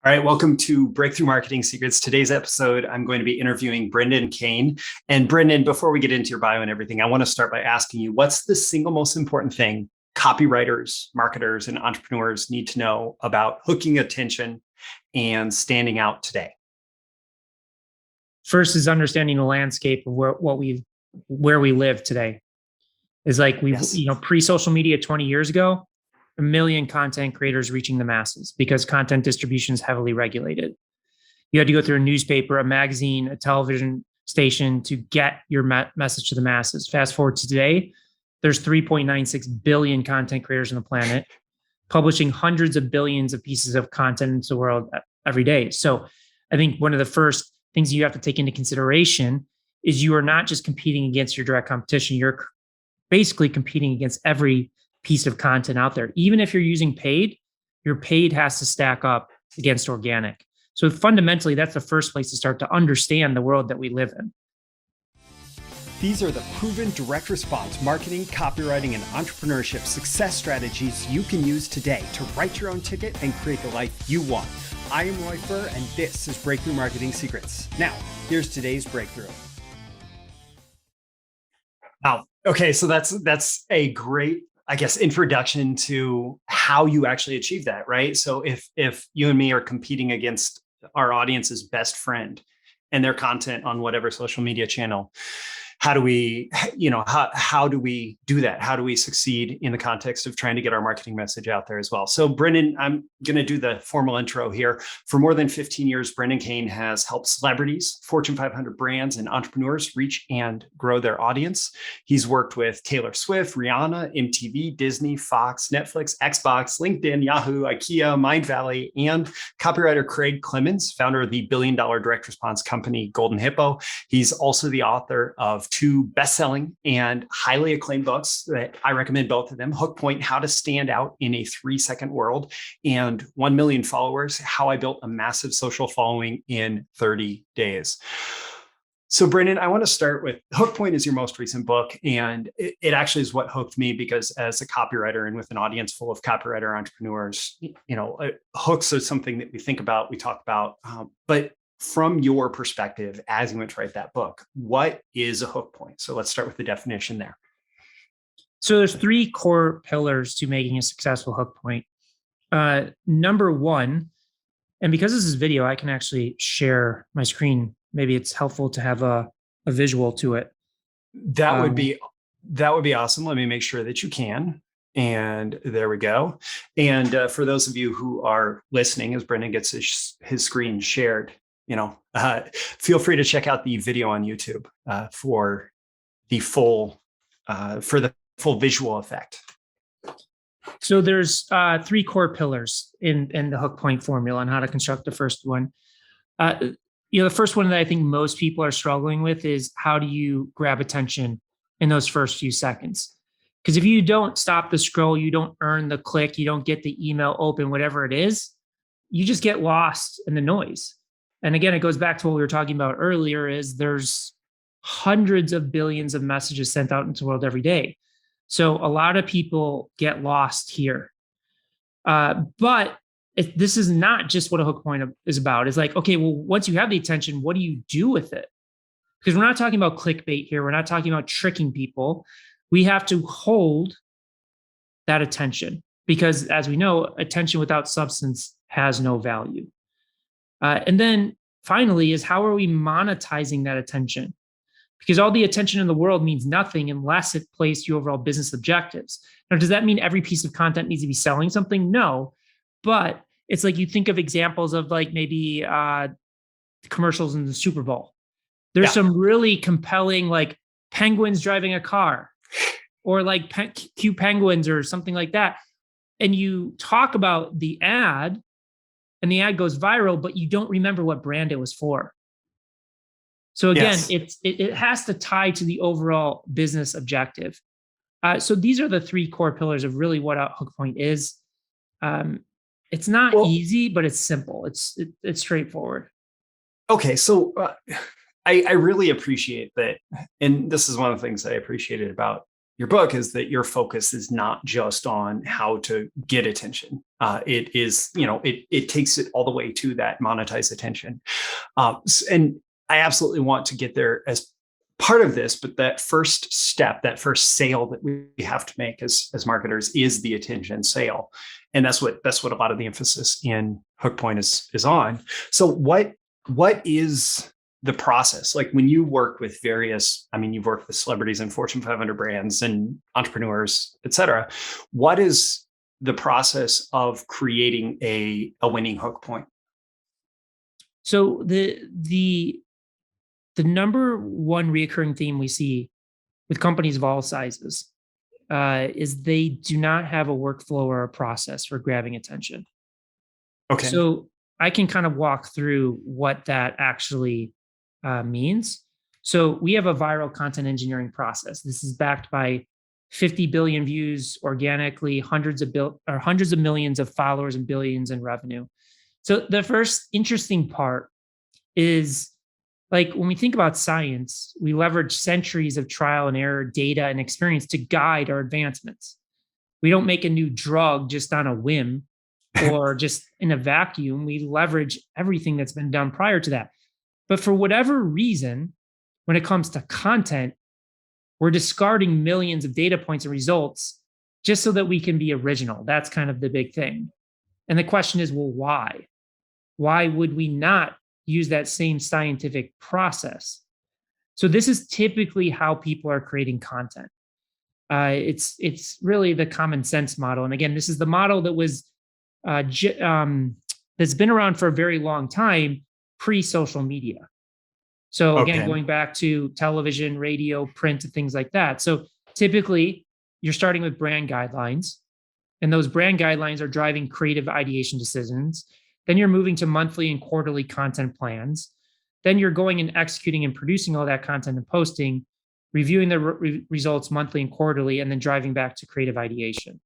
All right, welcome to Breakthrough Marketing Secrets. Today's episode, I'm going to be interviewing Brendan Kane. And Brendan, before we get into your bio and everything, I want to start by asking you, what's the single most important thing copywriters, marketers, and entrepreneurs need to know about hooking attention and standing out today? First is understanding the landscape of where we live today. Is like Yes. pre-social media 20 years ago, a million content creators reaching the masses because content distribution is heavily regulated. You had to go through a newspaper, a magazine, a television station to get your message to the masses. Fast forward to today, there's 3.96 billion content creators on the planet, publishing hundreds of billions of pieces of content into the world every day. So I think one of the first things you have to take into consideration is you are not just competing against your direct competition, you're basically competing against every piece of content out there. Even if you're using paid, your paid has to stack up against organic. So fundamentally, that's the first place to start to understand the world that we live in. These are the proven direct response marketing, copywriting, and entrepreneurship success strategies you can use today to write your own ticket and create the life you want. I am Roy Furr, and this is Breakthrough Marketing Secrets. Now, here's today's breakthrough. Wow. Okay, so that's a great, I guess, introduction to how you actually achieve that, right? So if you and me are competing against our audience's best friend and their content on whatever social media channel, how do we, how do we do that? How do we succeed in the context of trying to get our marketing message out there as well? So Brendan, I'm going to do the formal intro here. For more than 15 years, Brendan Kane has helped celebrities, Fortune 500 brands, and entrepreneurs reach and grow their audience. He's worked with Taylor Swift, Rihanna, MTV, Disney, Fox, Netflix, Xbox, LinkedIn, Yahoo, IKEA, Mind Valley, and copywriter Craig Clemens, founder of the billion-dollar direct response company Golden Hippo. He's also the author of two best-selling and highly acclaimed books that I recommend both of them: Hook Point, How to Stand Out in a 3-Second World, and 1 Million Followers, How I Built a Massive Social Following in 30 Days. So Brendan, I want to start with Hook Point is your most recent book, and it actually is what hooked me because as a copywriter and with an audience full of copywriter entrepreneurs, hooks are something that we think about, we talk about, but from your perspective, as you went to write that book, what is a hook point? So let's start with the definition there. So there's 3 core pillars to making a successful hook point. Number 1, and because this is video, I can actually share my screen. Maybe it's helpful to have a visual to it. That would be awesome. Let me make sure that you can. And there we go. And for those of you who are listening, as Brendan gets his screen shared, feel free to check out the video on YouTube for the full visual effect. So there's 3 core pillars in the hook point formula on how to construct the first one. The first one that I think most people are struggling with is how do you grab attention in those first few seconds? Because if you don't stop the scroll, you don't earn the click, you don't get the email open, whatever it is, you just get lost in the noise. And again, it goes back to what we were talking about earlier, is there's hundreds of billions of messages sent out into the world every day. So a lot of people get lost here. But this is not just what a hook point is about. It's like, okay, well, once you have the attention, what do you do with it? Because we're not talking about clickbait here. We're not talking about tricking people. We have to hold that attention because, as we know, attention without substance has no value. And then finally is, how are we monetizing that attention? Because all the attention in the world means nothing unless it plays to your overall business objectives. Now, does that mean every piece of content needs to be selling something? No, but it's like you think of examples of like maybe commercials in the Super Bowl. There's some really compelling like penguins driving a car or like cute penguins or something like that. And you talk about the ad and the ad goes viral, but you don't remember what brand it was for. So again, it has to tie to the overall business objective. So these are the 3 core pillars of really what a hook point is. It's not easy, but it's simple. It's straightforward. Okay, so I really appreciate that, and this is one of the things that I appreciated about your book is that your focus is not just on how to get attention. It is, it takes it all the way to that monetized attention. And I absolutely want to get there as part of this, but that first step, that first sale that we have to make as marketers is the attention sale. And that's what a lot of the emphasis in Hook Point is on. So what is the process like when you work with you've worked with celebrities and Fortune 500 brands and entrepreneurs, et cetera. What is the process of creating a winning hook point? So the number one reoccurring theme we see with companies of all sizes is they do not have a workflow or a process for grabbing attention. Okay. So I can kind of walk through what that actually means. So we have a viral content engineering process. This is backed by 50 billion views organically, hundreds of millions of followers and billions in revenue. So the first interesting part is, like, when we think about science, we leverage centuries of trial and error, data and experience to guide our advancements. We don't make a new drug just on a whim or just in a vacuum. We leverage everything that's been done prior to that. But for whatever reason, when it comes to content, we're discarding millions of data points and results just so that we can be original. That's kind of the big thing. And the question is, well, why? Why would we not use that same scientific process? So this is typically how people are creating content. It's really the common sense model. And again, this is the model that was that's been around for a very long time, pre-social media. So again, going back to television, radio, print, and things like that. So typically, you're starting with brand guidelines, and those brand guidelines are driving creative ideation decisions. Then you're moving to monthly and quarterly content plans. Then you're going and executing and producing all that content and posting, reviewing the results monthly and quarterly, and then driving back to creative ideation.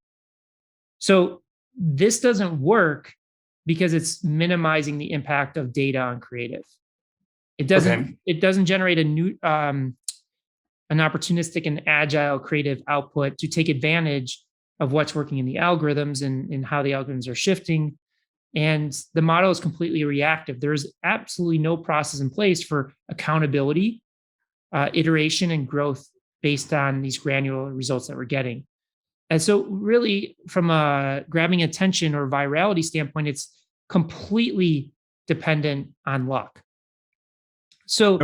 So this doesn't work because it's minimizing the impact of data on creative. It doesn't generate a new an opportunistic and agile creative output to take advantage of what's working in the algorithms and how the algorithms are shifting. And the model is completely reactive. There's absolutely no process in place for accountability, iteration, and growth based on these granular results that we're getting. And so really, from a grabbing attention or virality standpoint, it's completely dependent on luck. So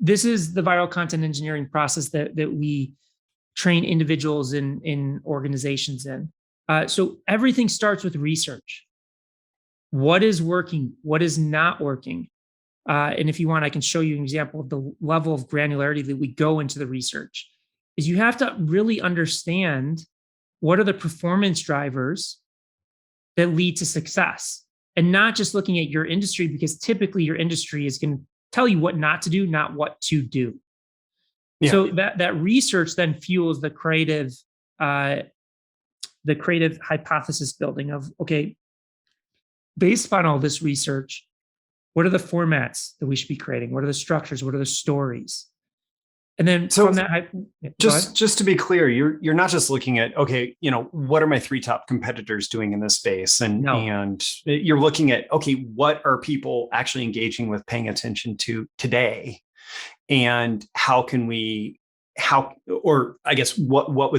this is the viral content engineering process that we train individuals in organizations in. So everything starts with research. What is working? What is not working? And if you want, I can show you an example of the level of granularity that we go into the research. Is you have to really understand what are the performance drivers that lead to success, and not just looking at your industry, because typically your industry is going to tell you what not to do, not what to do. Yeah. So that research then fuels the creative hypothesis building of, okay, based upon all this research, what are the formats that we should be creating? What are the structures? What are the stories? And then from that, just to be clear, you're not just looking at, okay, what are my 3 top competitors doing in this space? And you're looking at, okay, what are people actually engaging with, paying attention to today? And what would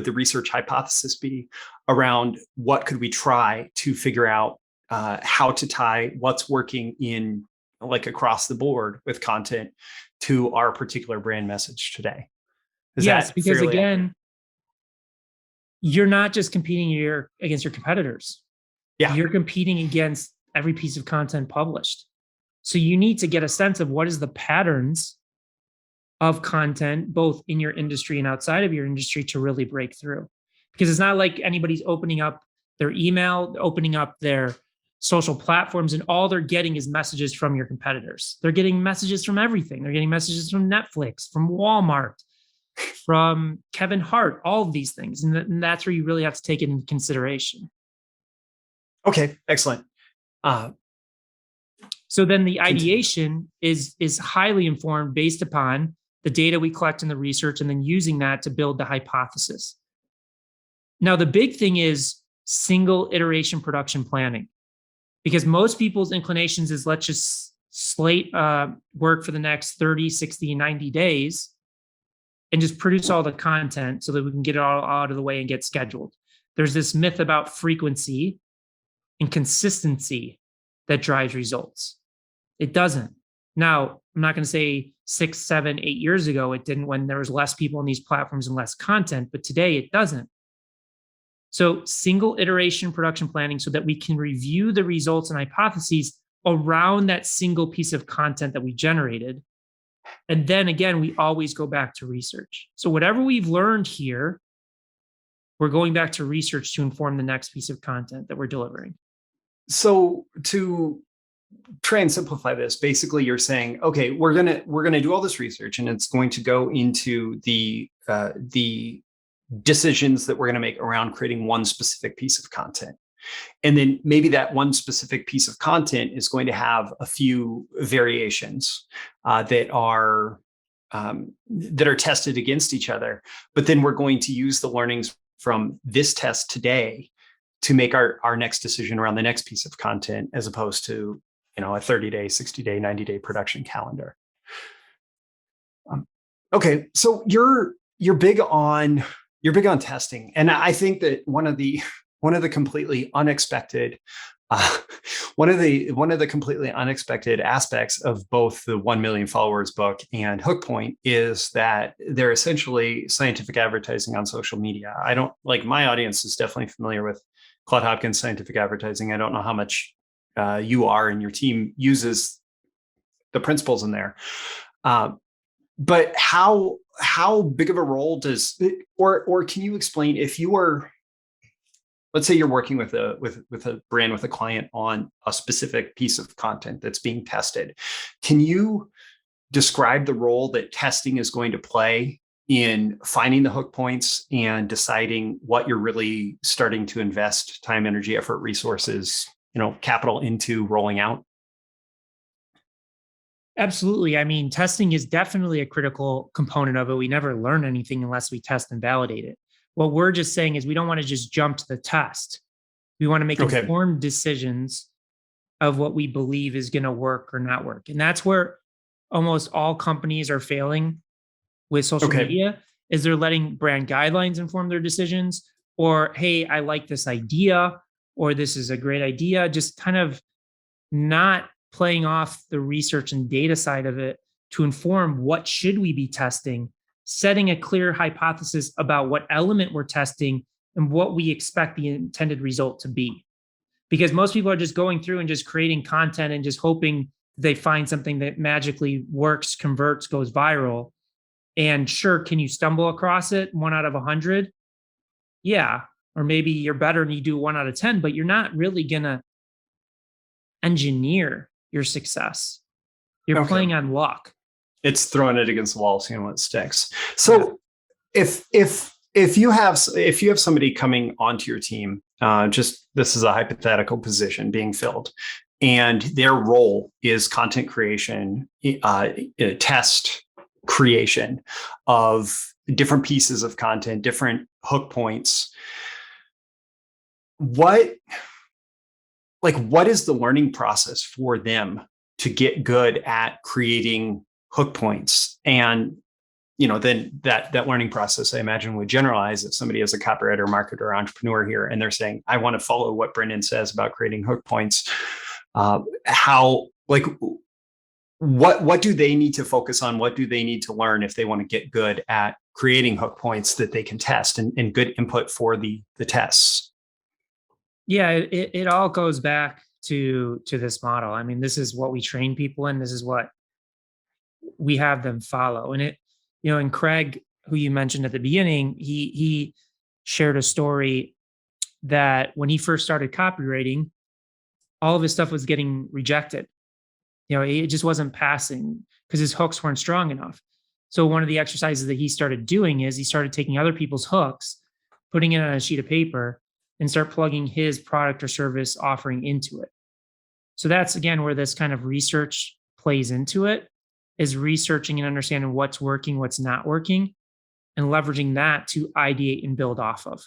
the research hypothesis be around what could we try to figure out how to tie what's working in, like, across the board with content to our particular brand message today? Yes, because again, you're not just competing against your competitors. Yeah, you're competing against every piece of content published. So you need to get a sense of what is the patterns of content, both in your industry and outside of your industry, to really break through. Because it's not like anybody's opening up their email, opening up their social platforms, and all they're getting is messages from your competitors. They're getting messages from everything. They're getting messages from Netflix, from Walmart, from Kevin Hart, all of these things. And that's where you really have to take it into consideration. Okay, excellent. So then the ideation is highly informed based upon the data we collect in the research, and then using that to build the hypothesis. Now, the big thing is single iteration production planning, because most people's inclinations is let's just slate work for the next 30, 60, 90 days and just produce all the content so that we can get it all out of the way and get scheduled. There's this myth about frequency and consistency that drives results. It doesn't. Now, I'm not going to say 6, 7, 8 years ago it didn't, when there was less people on these platforms and less content, but today it doesn't. So single iteration production planning so that we can review the results and hypotheses around that single piece of content that we generated. And then again, we always go back to research. So whatever we've learned here, we're going back to research to inform the next piece of content that we're delivering. So to try and simplify this, basically you're saying, okay, we're gonna do all this research, and it's going to go into the decisions that we're going to make around creating one specific piece of content. And then maybe that one specific piece of content is going to have a few variations that are tested against each other. But then we're going to use the learnings from this test today to make our next decision around the next piece of content, as opposed to, a 30-day, 60-day, 90-day production calendar. Okay, so you're big on testing, and I think that one of the completely unexpected completely unexpected aspects of both the 1 Million Followers book and Hook Point is that they're essentially scientific advertising on social media. I don't, like, my audience is definitely familiar with Claude Hopkins scientific advertising. I don't know how much you are and your team uses the principles in there. But how big of a role does, or can you explain, if you were, let's say you're working with a brand, with a client on a specific piece of content that's being tested, can you describe the role that testing is going to play in finding the hook points and deciding what you're really starting to invest time, energy, effort, resources, capital into rolling out? Absolutely. I mean, testing is definitely a critical component of it. We never learn anything unless we test and validate it. What we're just saying is we don't want to just jump to the test. We want to make informed decisions of what we believe is going to work or not work. And that's where almost all companies are failing with social media, is they're letting brand guidelines inform their decisions, or, hey, I like this idea, or this is a great idea, just kind of not playing off the research and data side of it to inform what should we be testing, setting a clear hypothesis about what element we're testing and what we expect the intended result to be. Because most people are just going through and just creating content and just hoping they find something that magically works, converts, goes viral. And sure, can you stumble across it 1 out of 100? Yeah. Or maybe you're better and you do 1 out of 10, but you're not really going to engineer your success. You're playing on luck. It's throwing it against the wall, seeing what sticks. So if you have somebody coming onto your team, just, this is a hypothetical position being filled, and their role is content creation, test creation of different pieces of content, different hook points, what is the learning process for them to get good at creating hook points? And, then that learning process, I imagine, would generalize if somebody is a copywriter, marketer, entrepreneur here, and they're saying, I want to follow what Brendan says about creating hook points. What do they need to focus on? What do they need to learn if they want to get good at creating hook points that they can test, and good input for the tests? Yeah, it all goes back to this model. I mean, this is what we train people in. This is what we have them follow. And and Craig, who you mentioned at the beginning, he shared a story that when he first started copywriting, all of his stuff was getting rejected. It just wasn't passing because his hooks weren't strong enough. So one of the exercises that he started doing is he started taking other people's hooks, putting it on a sheet of paper, and start plugging his product or service offering into it. So that's, again, where this kind of research plays into it. is researching and understanding what's working, what's not working, and leveraging that to ideate and build off of.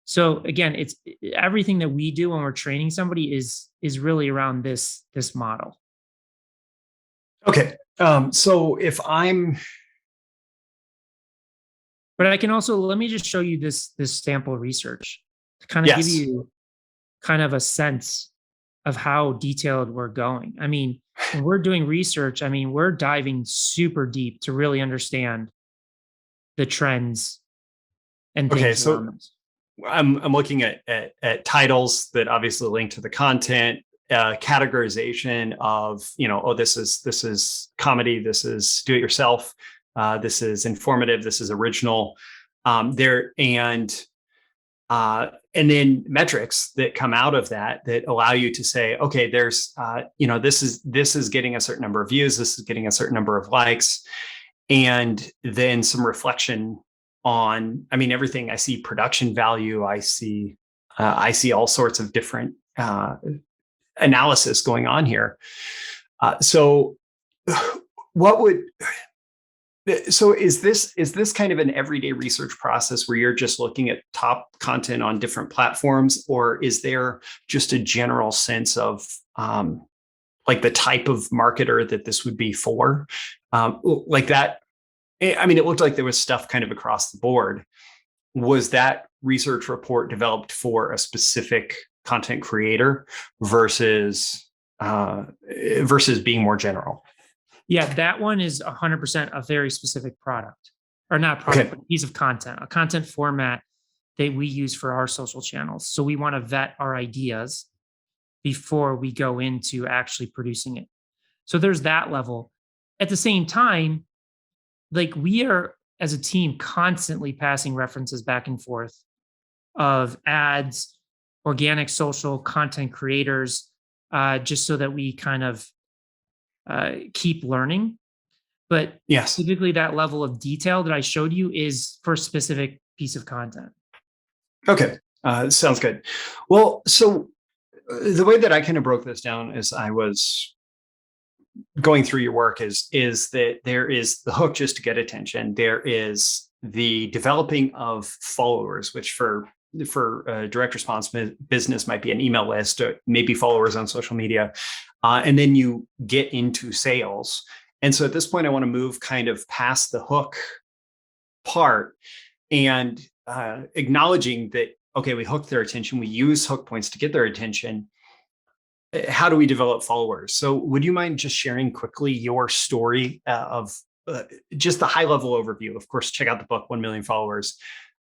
So again, it's everything that we do when we're training somebody is really around this model. Okay. So if I'm But I can also let me just show you this sample research to kind of give yes. you kind of a sense of how detailed we're going. I mean, when we're doing research, I mean, we're diving super deep to really understand the trends and Okay. things So around us. I'm looking at titles that obviously link to the content, categorization of, oh, this is comedy, this is do it yourself, this is informative, this is original, there and then metrics that come out of that that allow you to say, okay, there's this is getting a certain number of views, this is getting a certain number of likes, and then some reflection on, I mean, everything. I see production value, I see all sorts of different analysis going on here. So what would so is this kind of an everyday research process where you're just looking at top content on different platforms, or is there just a general sense of like the type of marketer that this would be for, like that? I mean, it looked like there was stuff kind of across the board. Was that research report developed for a specific content creator versus versus being more general? Yeah, that one is 100% a very specific product, or not product, Okay. but a piece of content, a content format that we use for our social channels. So we want to vet our ideas before we go into actually producing it. So there's that level. At the same time, like we are as a team constantly passing references back and forth of ads, organic social content creators, just so that we kind of keep learning. But Yes. typically, that level of detail that I showed you is for a specific piece of content. Okay. Sounds good. Well, so the way that I kind of broke this down as I was going through your work is that there is the hook just to get attention. There is the developing of followers, which for direct response business might be an email list, or maybe followers on social media, and then you get into sales. And so at this point, I want to move kind of past the hook part and acknowledging that, okay, we hook their attention, we use hook points to get their attention. How do we develop followers? So would you mind just sharing quickly your story of just the high level overview? Of course, check out the book 1 Million Followers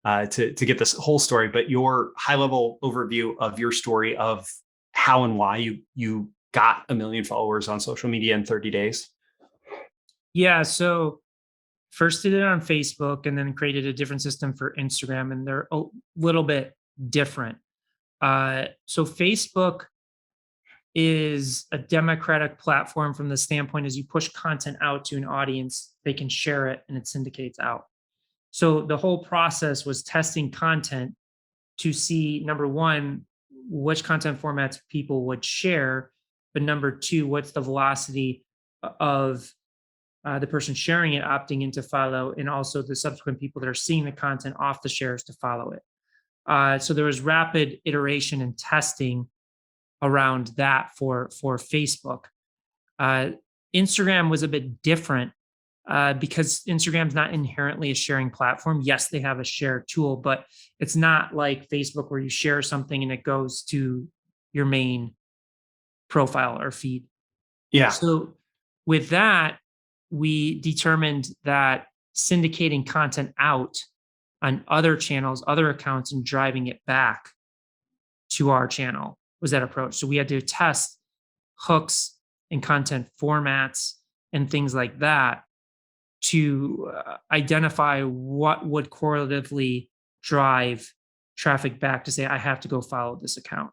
to get this whole story, but your high level overview of your story of how and why you got 1 million followers on social media in 30 days. Yeah. So first did it on Facebook and then created a different system for Instagram, and they're a little bit different. So Facebook is a democratic platform from the standpoint as you push content out to an audience, they can share it and it syndicates out. So the whole process was testing content to see, number one, which content formats people would share, but number two, what's the velocity of the person sharing it opting in to follow, and also the subsequent people that are seeing the content off the shares to follow it. So there was rapid iteration and testing around that for Facebook. Uh, Instagram was a bit different because Instagram's not inherently a sharing platform. Yes, they have a share tool, but it's not like Facebook where you share something and it goes to your main profile or feed. Yeah. So with that, we determined that syndicating content out on other channels, other accounts, and driving it back to our channel was that approach. So we had to test hooks and content formats and things like that to identify what would correlatively drive traffic back to say, I have to go follow this account.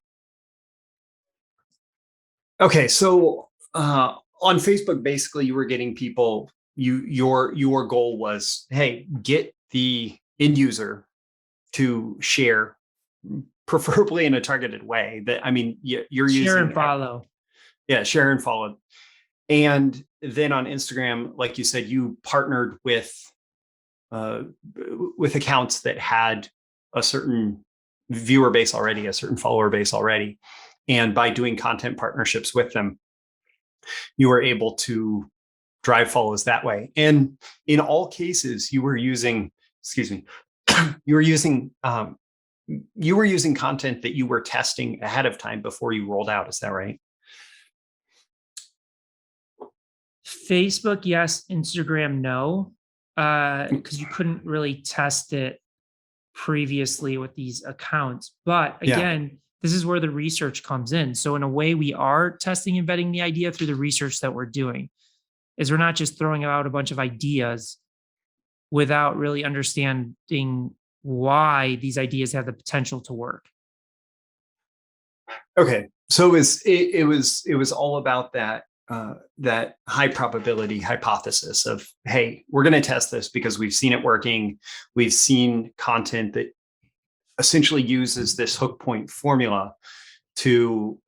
Okay. So on Facebook, basically, you were getting people. Your goal was, hey, get the end user to share, preferably in a targeted way. That, I mean, you're Share using and follow. yeah, share and follow. And then on Instagram, like you said, you partnered uh, with accounts that had a certain viewer base already, a certain follower base already. And by doing content partnerships with them, you were able to drive follows that way. And in all cases, you were using, excuse me, you were using content that you were testing ahead of time before you rolled out. Is that right? Facebook, yes. Instagram, no. Because you couldn't really test it previously with these accounts. But Yeah. again, this is where the research comes in. So in a way, we are testing and vetting the idea through the research that we're doing. Is we're not just throwing out a bunch of ideas without really understanding why these ideas have the potential to work. Okay. So it was all about that high probability hypothesis of, hey, we're going to test this because we've seen it working. We've seen content that essentially uses this hook point formula to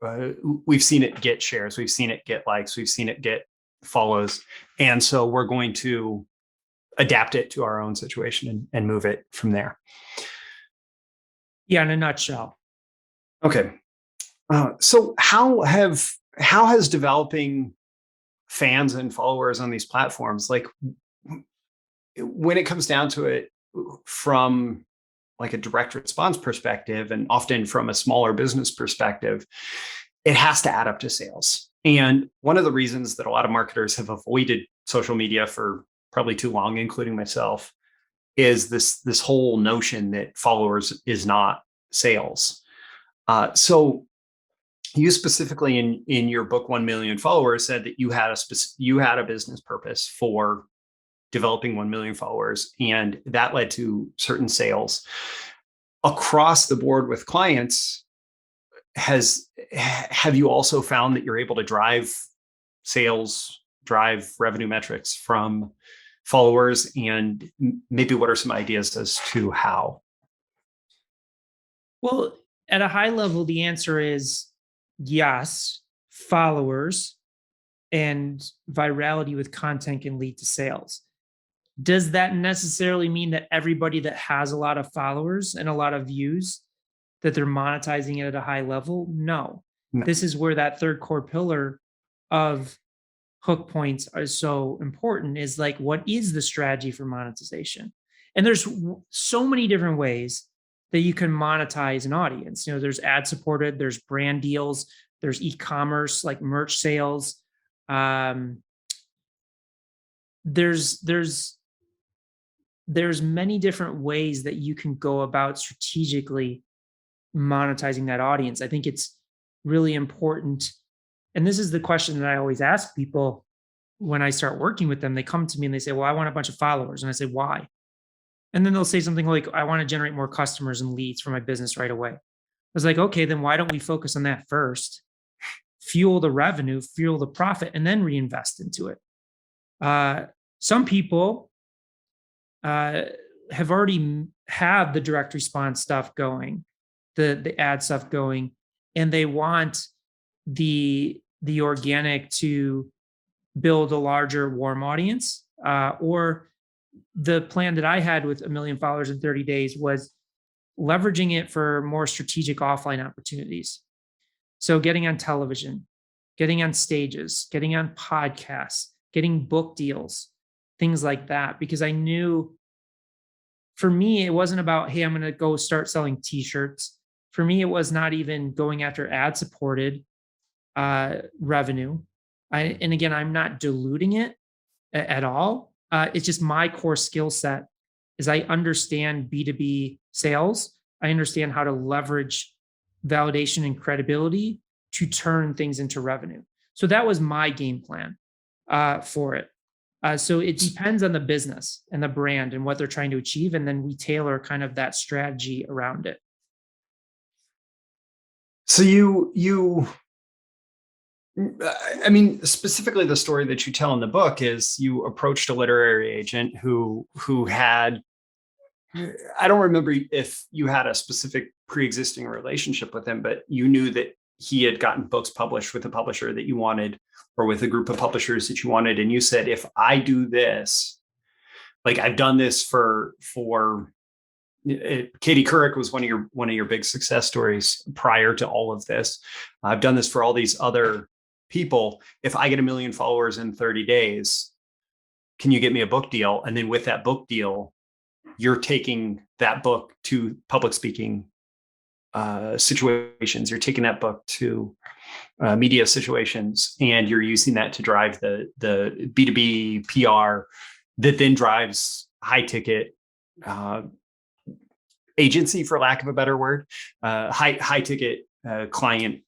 we've seen it get shares, we've seen it get likes, we've seen it get follows, and so we're going to adapt it to our own situation and move it from there. Yeah, in a nutshell. Okay. So how has developing fans and followers on these platforms, like when it comes down to it, from like a direct response perspective, and often from a smaller business perspective, it has to add up to sales. And one of the reasons that a lot of marketers have avoided social media for probably too long, including myself, is this whole notion that followers is not sales. So you specifically in your book 1 Million Followers said that you had a business purpose for developing 1 million followers, and that led to certain sales across the board with clients. Have you also found that you're able to drive sales, drive revenue metrics from followers, and maybe what are some ideas as to how? Well, at a high level, the answer is yes, followers and virality with content can lead to sales. Does that necessarily mean that everybody that has a lot of followers and a lot of views that they're monetizing it at a high level? No. No. This is where that third core pillar of hook points is so important, is like, what is the strategy for monetization? And there's so many different ways that you can monetize an audience. You know, there's ad supported, there's brand deals, there's e-commerce like merch sales. Um, there's many different ways that you can go about strategically monetizing that audience. I think it's really important. And this is the question that I always ask people when I start working with them. They come to me and they say, well, I want a bunch of followers. And I say, why? And then they'll say something like, I want to generate more customers and leads for my business right away. I was like, okay, then why don't we focus on that first? Fuel the revenue, fuel the profit, and then reinvest into it. Some people have already had the direct response stuff going, the ad stuff going, and they want the organic to build a larger warm audience. Or the plan that I had with 1 million followers in 30 days was leveraging it for more strategic offline opportunities. So getting on television, getting on stages, getting on podcasts, getting book deals, things like that. Because I knew, for me, it wasn't about, hey, I'm going to go start selling t-shirts. For me, it was not even going after ad supported revenue. And again, I'm not diluting it at all. It's just my core skill set is I understand B2B sales. I understand how to leverage validation and credibility to turn things into revenue. So that was my game plan for it. So it depends on the business and the brand and what they're trying to achieve. And then we tailor kind of that strategy around it. So I mean, specifically the story that you tell in the book is you approached a literary agent who had, I don't remember if you had a specific pre-existing relationship with him, but you knew that he had gotten books published with a publisher that you wanted, or with a group of publishers that you wanted, and you said, if I do this, like I've done this for Katie Couric was one of your big success stories prior to all of this. I've done this for all these other people. If I get 1 million followers in 30 days, can you get me a book deal? And then with that book deal, you're taking that book to public speaking situations. You're taking that book to media situations, and you're using that to drive the B2B PR that then drives high ticket agency, for lack of a better word, high ticket client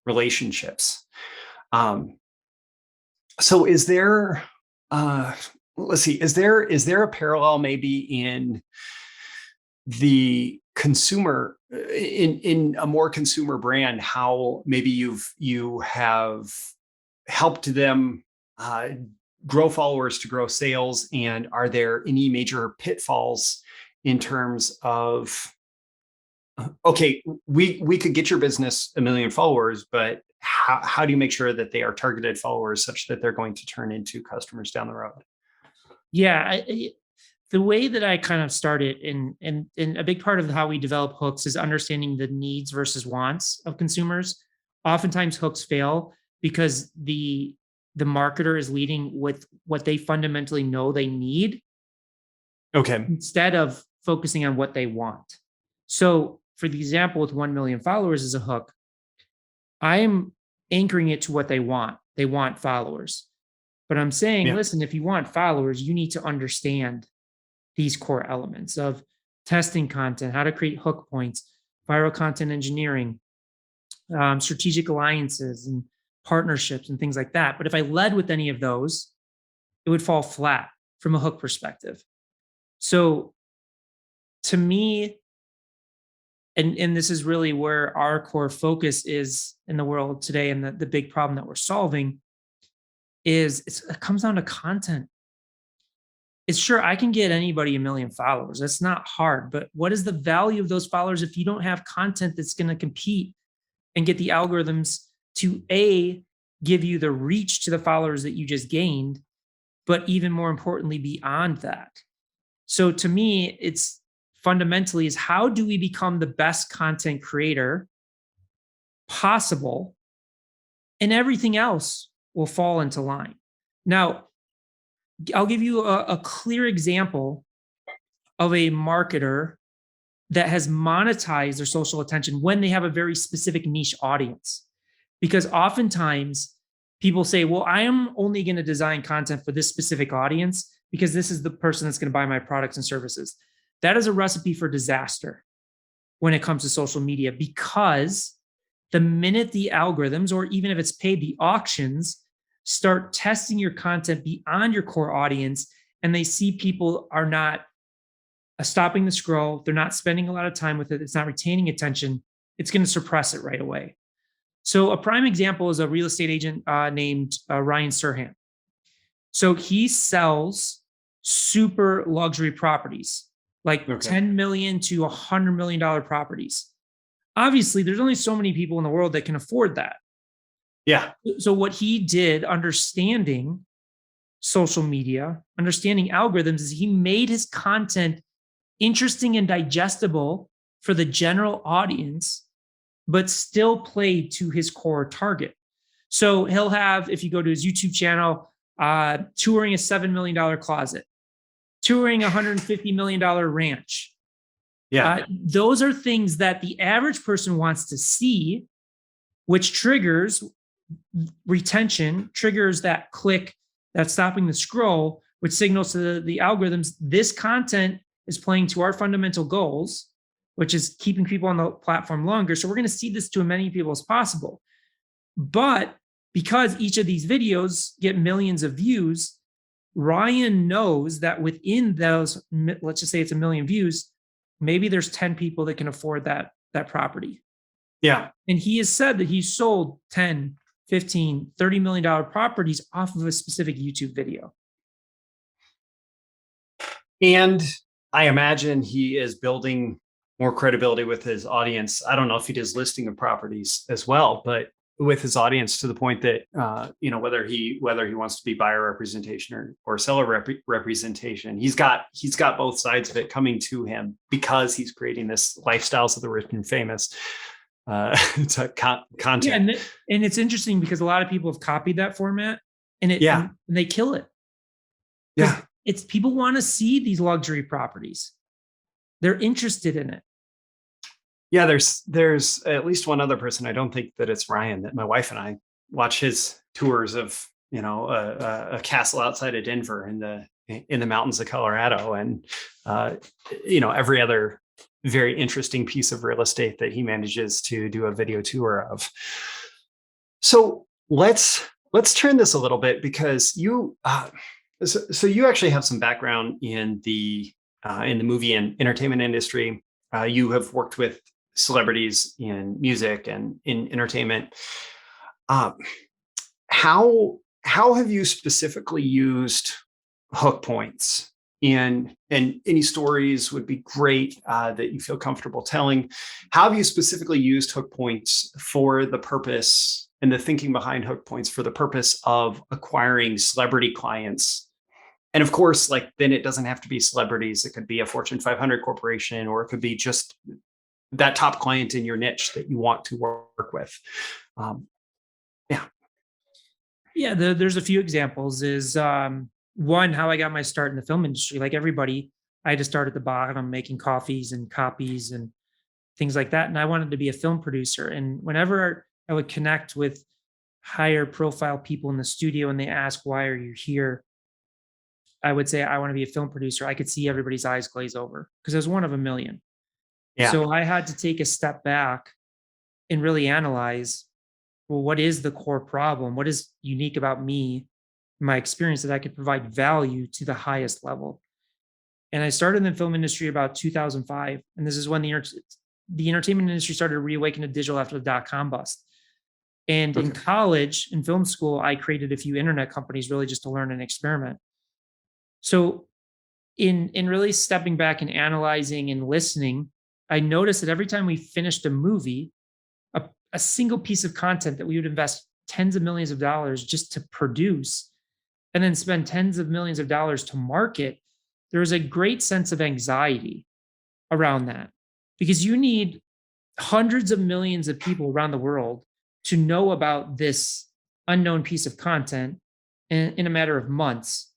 relationships. So is there, let's see, is there a parallel maybe in the consumer, in a more consumer brand, how maybe you have helped them grow followers to grow sales? And are there any major pitfalls in terms of, okay, we could get your business 1 million followers, but how do you make sure that they are targeted followers such that they're going to turn into customers down the road? Yeah, the way that I kind of started, and a big part of how we develop hooks is understanding the needs versus wants of consumers. Oftentimes hooks fail because the marketer is leading with what they fundamentally know they need, Okay. instead of focusing on what they want. So for the example with 1 million followers as a hook, I am anchoring it to what they want. They want followers. But I'm saying, Yeah. listen, if you want followers, you need to understand these core elements of testing content, how to create hook points, viral content engineering, strategic alliances and partnerships and things like that. But if I led with any of those, it would fall flat from a hook perspective. So to me, and this is really where our core focus is in the world today, and the big problem that we're solving is it comes down to content. It's sure I can get anybody 1 million followers. That's not hard. But what is the value of those followers if you don't have content that's going to compete and get the algorithms to give you the reach to the followers that you just gained, but even more importantly, beyond that? So to me, it's fundamentally is how do we become the best content creator possible, and everything else will fall into line. Now, I'll give you a clear example of a marketer that has monetized their social attention when they have a very specific niche audience. Because oftentimes people say, well, I am only going to design content for this specific audience because this is the person that's going to buy my products and services. That is a recipe for disaster when it comes to social media, because the minute the algorithms, or even if it's paid, the auctions start testing your content beyond your core audience, and they see people are not stopping the scroll, they're not spending a lot of time with it, it's not retaining attention, it's going to suppress it right away. So a prime example is a real estate agent named Ryan Serhant. So he sells super luxury properties, like $10 million to $100 million properties. Obviously, there's only so many people in the world that can afford that. Yeah. So what he did, understanding social media, understanding algorithms, is he made his content interesting and digestible for the general audience, but still played to his core target. So he'll have, if you go to his YouTube channel, touring a $7 million closet, touring a $150 million ranch. Yeah. Those are things that the average person wants to see, which triggers retention, triggers that click, that stopping the scroll, which signals to the algorithms this content is playing to our fundamental goals, which is keeping people on the platform longer. So we're going to see this to as many people as possible. But because each of these videos get millions of views, Ryan knows that within those, let's just say it's 1 million views, maybe there's 10 people that can afford that property. Yeah. And he has said that he sold 10, 15, $30 million properties off of a specific YouTube video. And I imagine he is building more credibility with his audience. I don't know if he does listing of properties as well, but with his audience to the point that whether he wants to be buyer representation or seller representation, he's got both sides of it coming to him because he's creating this lifestyles of the rich and famous content. Yeah, and it's interesting because a lot of people have copied that format, and and they kill it. Yeah, it's people want to see these luxury properties. They're interested in it. Yeah, there's at least one other person. I don't think that it's Ryan. That my wife and I watch his tours of a castle outside of Denver in the mountains of Colorado, and every other very interesting piece of real estate that he manages to do a video tour of. So let's turn this a little bit because you you actually have some background in the movie and entertainment industry. You have worked with celebrities in music and in entertainment. Uh, how have you specifically used hook points in, and any stories would be great that you feel comfortable telling? How have you specifically used hook points for the purpose and the thinking behind hook points for the purpose of acquiring celebrity clients? And of course, like, then it doesn't have to be celebrities. It could be a Fortune 500 corporation, or it could be just that top client in your niche that you want to work with. Yeah. Yeah, there's a few examples. Is one, how I got my start in the film industry. Like everybody, I had to start at the bottom, making coffees and copies and things like that. And I wanted to be a film producer. And whenever I would connect with higher profile people in the studio and they ask, "Why are you here?" I would say, "I want to be a film producer." I could see everybody's eyes glaze over because I was one of a million. Yeah. So I had to take a step back and really analyze, well, what is the core problem? What is unique about me, my experience, that I could provide value to the highest level? And I started in the film industry about 2005. And this is when the entertainment industry started to reawaken to digital after the dot-com bust. And in college, in film school, I created a few internet companies really just to learn and experiment. So in really stepping back and analyzing and listening, I noticed that every time we finished a movie, a single piece of content that we would invest tens of millions of dollars just to produce and then spend tens of millions of dollars to market, there was a great sense of anxiety around that because you need hundreds of millions of people around the world to know about this unknown piece of content in a matter of months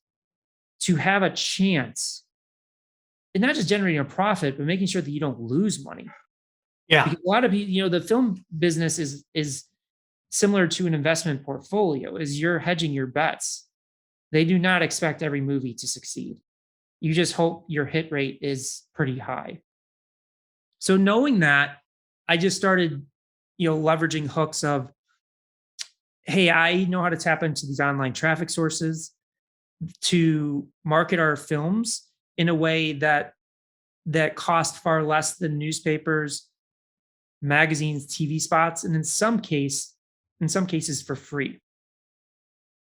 to have a chance and not just generating a profit, but making sure that you don't lose money. Yeah. Because a lot of people, the film business is similar to an investment portfolio, is you're hedging your bets. They do not expect every movie to succeed. You just hope your hit rate is pretty high. So knowing that, I just started, leveraging hooks of, hey, I know how to tap into these online traffic sources to market our films in a way that cost far less than newspapers, magazines, TV spots, and in some cases for free.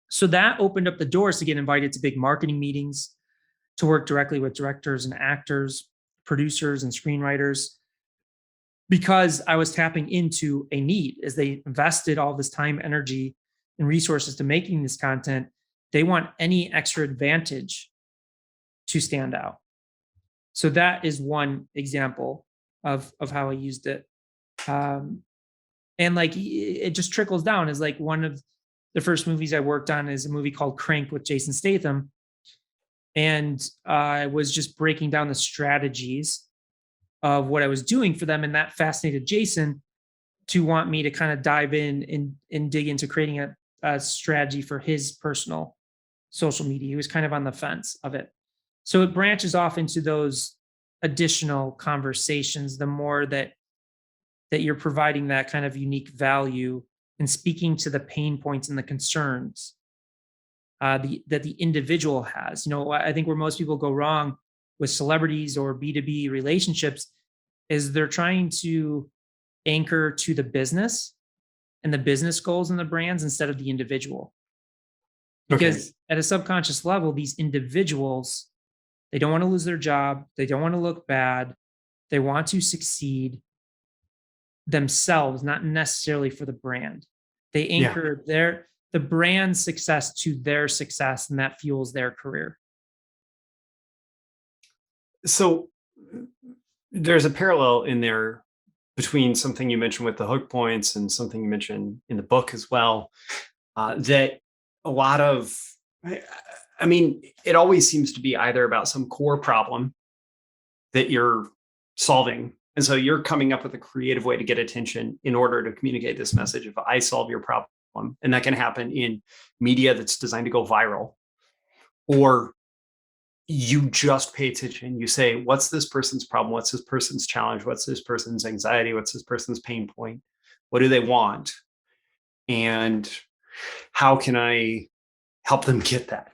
So that opened up the doors to get invited to big marketing meetings, to work directly with directors and actors, producers and screenwriters, because I was tapping into a need. As they invested all this time, energy, and resources to making this content, they want any extra advantage to stand out. So that is one example of how I used it. And like it just trickles down. Is like one of the first movies I worked on is a movie called Crank with Jason Statham. And I was just breaking down the strategies of what I was doing for them. And that fascinated Jason to want me to kind of dive in and dig into creating a strategy for his personal social media. He was kind of on the fence of it. So it branches off into those additional conversations, the more that you're providing that kind of unique value and speaking to the pain points and the concerns that the individual has. I think where most people go wrong with celebrities or B2B relationships is they're trying to anchor to the business and the business goals and the brands instead of the individual. Because at a subconscious level, these individuals, they don't want to lose their job. They don't want to look bad. They want to succeed themselves, not necessarily for the brand. They Yeah. anchor the brand's success to their success, and that fuels their career. So there's a parallel in there between something you mentioned with the hook points and something you mentioned in the book as well. That a lot of, I I mean, it always seems to be either about some core problem that you're solving. And so you're coming up with a creative way to get attention in order to communicate this message of I solve your problem. And that can happen in media that's designed to go viral, or you just pay attention. You say, what's this person's problem? What's this person's challenge? What's this person's anxiety? What's this person's pain point? What do they want? And how can I help them get that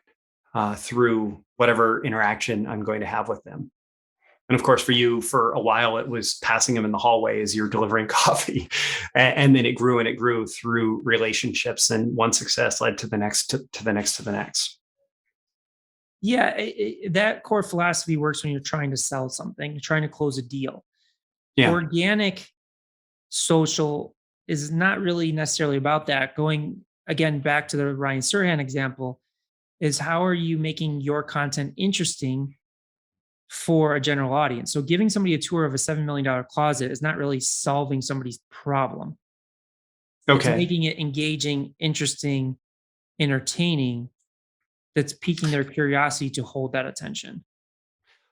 through whatever interaction I'm going to have with them? And of course, for you, for a while, it was passing them in the hallway as you're delivering coffee. And then it grew and it grew through relationships. And one success led to the next, to the next, to the next. Yeah, that core philosophy works when you're trying to sell something, you're trying to close a deal. Yeah. Organic social is not really necessarily about that. Going again back to the Ryan Serhant example, is how are you making your content interesting for a general audience? So giving somebody a tour of a $7 million closet is not really solving somebody's problem. It's Okay. making it engaging, interesting, entertaining, that's piquing their curiosity to hold that attention.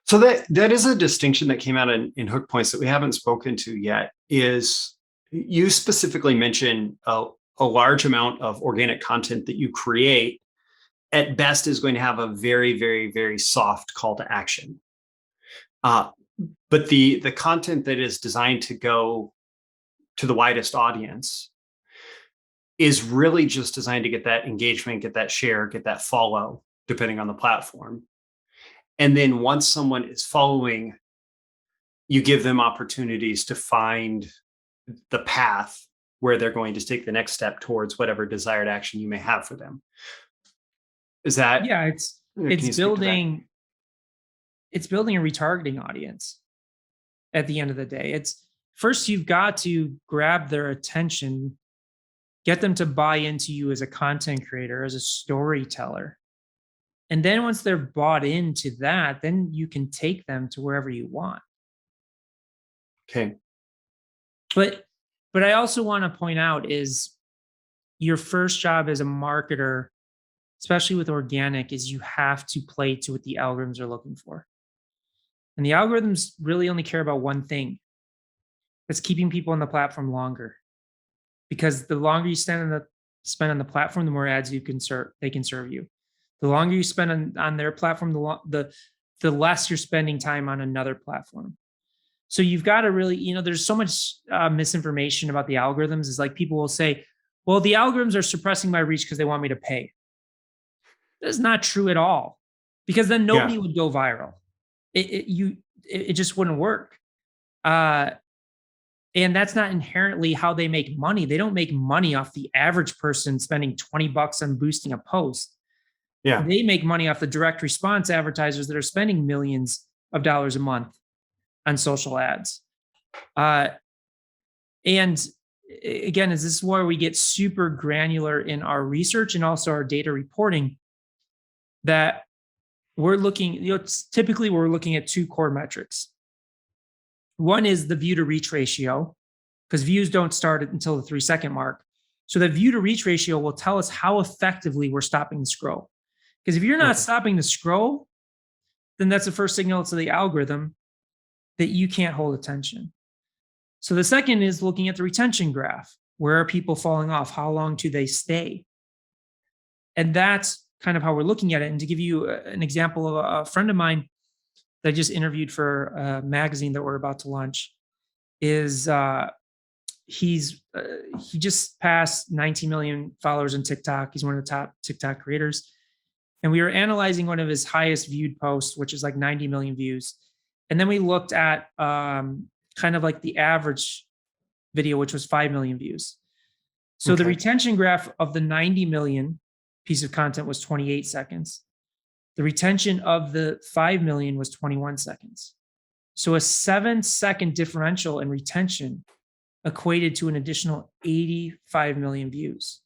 So that is a distinction that came out in hook points that we haven't spoken to yet. Is you specifically mentioned a large amount of organic content that you create at best is going to have a very, very, very soft call to action. Uh, but the content that is designed to go to the widest audience is really just designed to get that engagement, get that share, get that follow, depending on the platform. And then once someone is following, you give them opportunities to find the path where they're going to take the next step towards whatever desired action you may have for them. Is that, Yeah, can it's you speak to that? building a retargeting audience at the end of the day. It's first you've got to grab their attention, get them to buy into you as a content creator, as a storyteller. And then once they're bought into that, then you can take them to wherever you want. Okay. But I also want to point out is your first job as a marketer, especially with organic, is you have to play to what the algorithms are looking for. And the algorithms really only care about one thing. That's keeping people on the platform longer. Because the longer you spend on the platform, the more ads they can serve you. The longer you spend on their platform, the less you're spending time on another platform. So you've got to really, there's so much misinformation about the algorithms. Is like people will say, well, the algorithms are suppressing my reach because they want me to pay. That's not true at all, because then Yeah. nobody would go viral. It just wouldn't work. Uh, and that's not inherently how they make money. They don't make money off the average person spending $20 on boosting a post. Yeah. They make money off the direct response advertisers that are spending millions of dollars a month on social ads. And again, is this is where we get super granular in our research and also our data reporting, that we're looking, typically we're looking at two core metrics. One is the view to reach ratio, because views don't start until the 3-second mark. So the view to reach ratio will tell us how effectively we're stopping the scroll. Because if you're not Okay. stopping the scroll, then that's the first signal to the algorithm that you can't hold attention. So the second is looking at the retention graph. Where are people falling off? How long do they stay? And that's kind of how we're looking at it. And to give you an example of a friend of mine that I just interviewed for a magazine that we're about to launch, is he just passed 19 million followers on TikTok. He's one of the top TikTok creators. And we were analyzing one of his highest viewed posts, which is like 90 million views. And then we looked at kind of like the average video, which was 5 million views. So the Okay. retention graph of the 90 million piece of content was 28 seconds. The retention of the 5 million was 21 seconds. So a 7-second differential in retention equated to an additional 85 million views.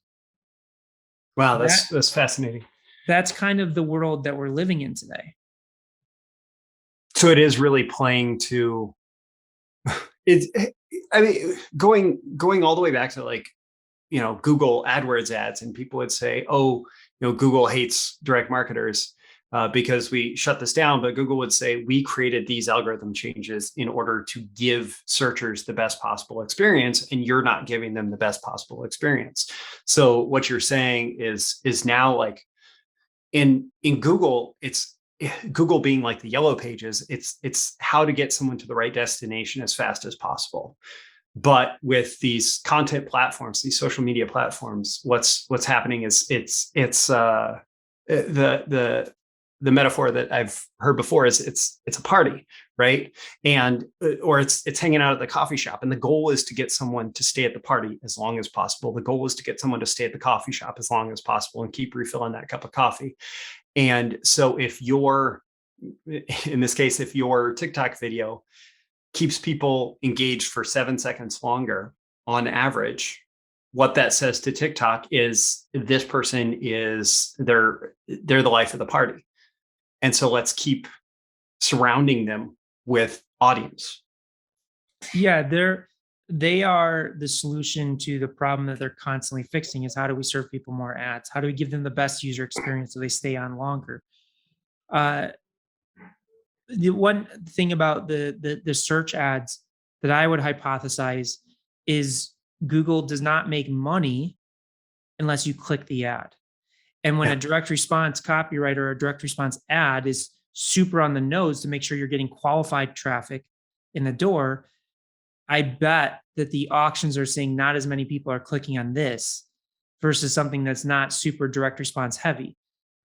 Wow, That that's fascinating. that's kind of the world that we're living in today. So it is really playing to it. I mean, going all the way back to like, Google AdWords ads, and people would say, "Oh, Google hates direct marketers because we shut this down." But Google would say, "We created these algorithm changes in order to give searchers the best possible experience, and you're not giving them the best possible experience." So what you're saying is now like in Google, it's Google being like the yellow pages. It's how to get someone to the right destination as fast as possible. But with these content platforms, these social media platforms, what's happening is it's the metaphor that I've heard before is it's a party, right? And or it's hanging out at the coffee shop, and the goal is to get someone to stay at the party as long as possible. The goal is to get someone to stay at the coffee shop as long as possible and keep refilling that cup of coffee. And so if in this case, if your TikTok video keeps people engaged for 7 seconds longer on average, what that says to TikTok is this person is they're the life of the party. And so let's keep surrounding them with audience. Yeah, they are the solution to the problem that they're constantly fixing is how do we serve people more ads? How do we give them the best user experience so they stay on longer? Uh, the one thing about the search ads that I would hypothesize is Google does not make money unless you click the ad. And when Yeah. a direct response copywriter or a direct response ad is super on the nose to make sure you're getting qualified traffic in the door, I bet that the auctions are saying not as many people are clicking on this versus something that's not super direct response heavy.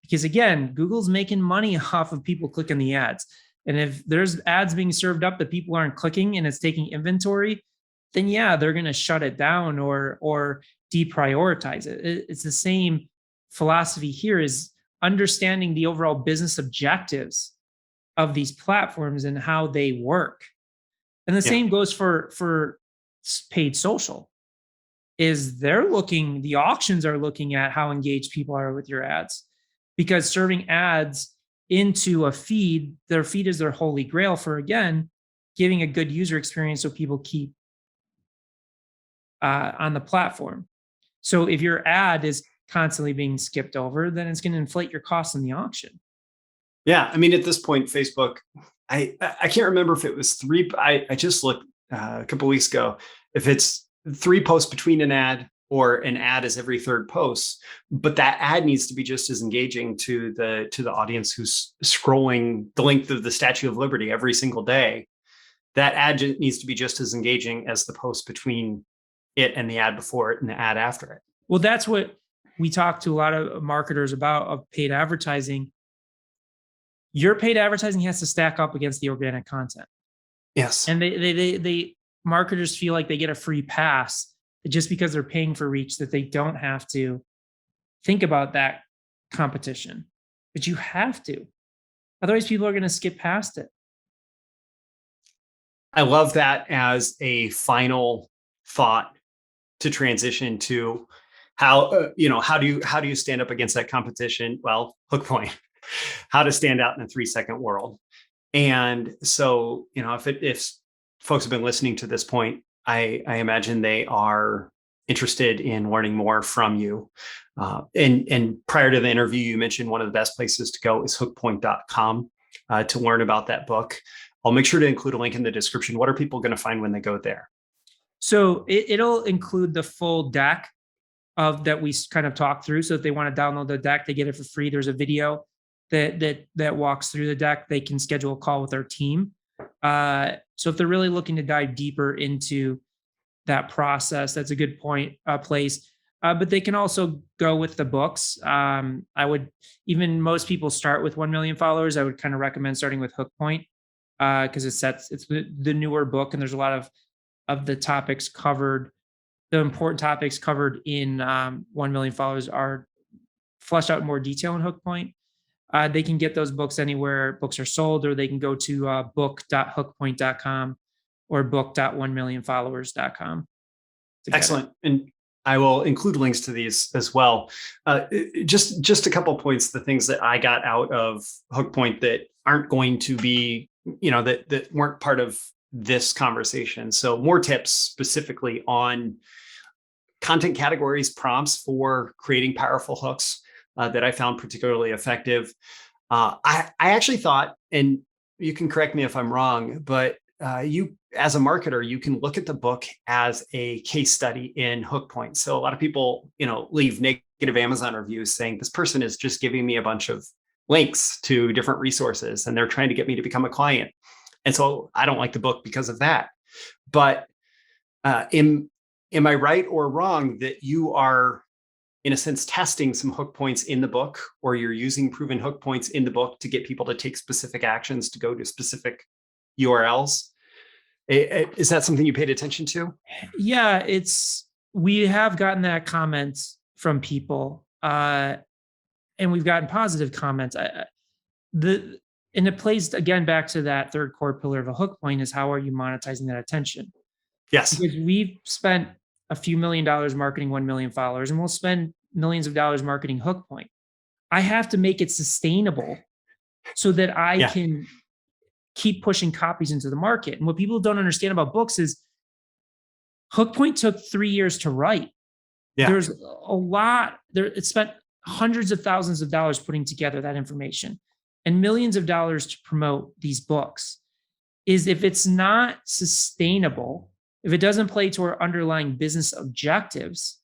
Because again, Google's making money off of people clicking the ads. And if there's ads being served up that people aren't clicking and it's taking inventory, then yeah, they're going to shut it down or deprioritize it. It's the same philosophy here is understanding the overall business objectives of these platforms and how they work. And the Yeah. same goes for paid social. Is the auctions are looking at how engaged people are with your ads, because serving ads into their feed is their holy grail for again giving a good user experience so people keep on the platform. So if your ad is constantly being skipped over, then it's going to inflate your costs in the auction. Yeah. I mean, at this point, Facebook, I can't remember if it was three. I just looked a couple of weeks ago. If it's 3 posts between an ad or an ad is every third post, but that ad needs to be just as engaging to the audience who's scrolling the length of the Statue of Liberty every single day. That ad needs to be just as engaging as the post between it and the ad before it and the ad after it. Well, that's what we talk to a lot of marketers about of paid advertising. Your paid advertising has to stack up against the organic content. Yes. And they marketers feel like they get a free pass just because they're paying for reach, that they don't have to think about that competition. But you have to. Otherwise, people are going to skip past it. I love that as a final thought to transition to how how do you stand up against that competition? Well, hook point, how to stand out in a 3-second world. And so, if folks have been listening to this point, I imagine they are interested in learning more from you. And prior to the interview, you mentioned one of the best places to go is hookpoint.com to learn about that book. I'll make sure to include a link in the description. What are people going to find when they go there? So it'll include the full deck of that we kind of talked through. So if they want to download the deck, they get it for free. There's a video that walks through the deck. They can schedule a call with our team. So if they're really looking to dive deeper into that process, that's a good place. But they can also go with the books. I would even most people start with 1 million followers. I would kind of recommend starting with Hook Point because it's the newer book, and there's a lot of the topics covered. The important topics covered in 1 million followers are fleshed out in more detail in Hook Point. They can get those books anywhere books are sold, or they can go to book.hookpoint.com or book.1millionfollowers.com to get it. Excellent. And I will include links to these as well. Just a couple of points, the things that I got out of Hook Point that aren't going to be, that weren't part of this conversation. So more tips specifically on content categories, prompts for creating powerful hooks that I found particularly effective. I actually thought, and you can correct me if I'm wrong, but you, as a marketer, you can look at the book as a case study in Hook Point. So a lot of people, leave negative Amazon reviews saying this person is just giving me a bunch of links to different resources and they're trying to get me to become a client. And so I don't like the book because of that. But am I right or wrong that you are, in a sense, testing some hook points in the book, or you're using proven hook points in the book to get people to take specific actions to go to specific URLs? Is that something you paid attention to? Yeah, we have gotten that comment from people, and we've gotten positive comments. And it plays again back to that third core pillar of a hook point is how are you monetizing that attention? Yes. Because we've spent a few $1 million marketing 1 million followers, and we'll spend millions of dollars marketing Hook Point. I have to make it sustainable so that I can keep pushing copies into the market. And what people don't understand about books is Hook Point took 3 years to write. Yeah. There's a lot there. It spent hundreds of thousands of dollars putting together that information and millions of dollars to promote these books. If it's not sustainable, if it doesn't play to our underlying business objectives,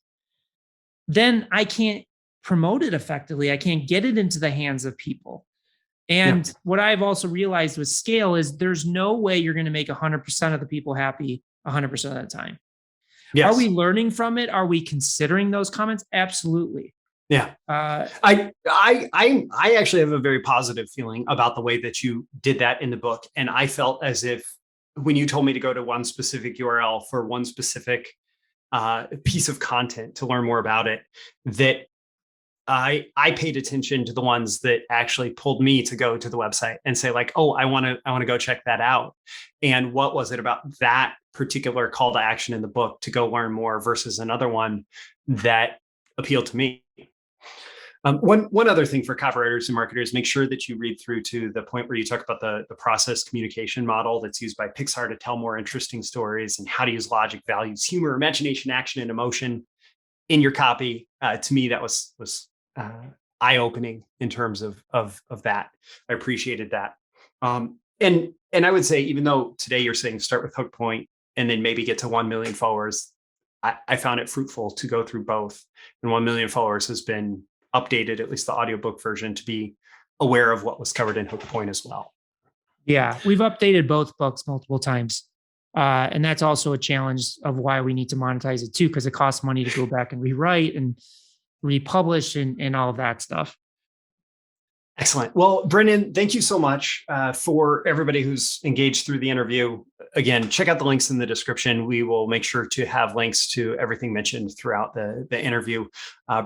then I can't promote it effectively. I can't get it into the hands of people. And what I've also realized with scale is there's no way you're going to make 100% of the people happy 100% of the time. Yes. Are we learning from it? Are we considering those comments? Absolutely. Yeah. I actually have a very positive feeling about the way that you did that in the book. And I felt as if when you told me to go to one specific URL for one specific piece of content to learn more about it, that I paid attention to the ones that actually pulled me to go to the website and say like, oh, I want to go check that out. And what was it about that particular call to action in the book to go learn more versus another one that appealed to me? One other thing for copywriters and marketers, make sure that you read through to the point where you talk about the process communication model that's used by Pixar to tell more interesting stories and how to use logic, values, humor, imagination, action, and emotion in your copy. To me, that was eye-opening in terms of that. I appreciated that. And I would say, even though today you're saying start with Hook Point and then maybe get to 1 million followers, I found it fruitful to go through both. And 1 million followers has been updated, at least the audiobook version, to be aware of what was covered in Hook Point as well. Yeah, we've updated both books multiple times. And that's also a challenge of why we need to monetize it too, because it costs money to go back and rewrite and republish and all of that stuff. Excellent. Well, Brendan, thank you so much for everybody who's engaged through the interview. Again, check out the links in the description. We will make sure to have links to everything mentioned throughout the interview.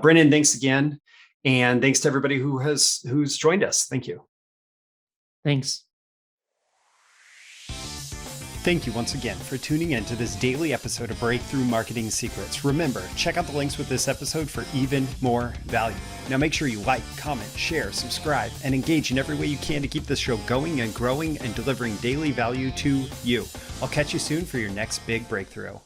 Brendan, thanks again. And thanks to everybody who's joined us. Thank you. Thanks. Thank you once again for tuning in to this daily episode of Breakthrough Marketing Secrets. Remember, check out the links with this episode for even more value. Now make sure you like, comment, share, subscribe, and engage in every way you can to keep this show going and growing and delivering daily value to you. I'll catch you soon for your next big breakthrough.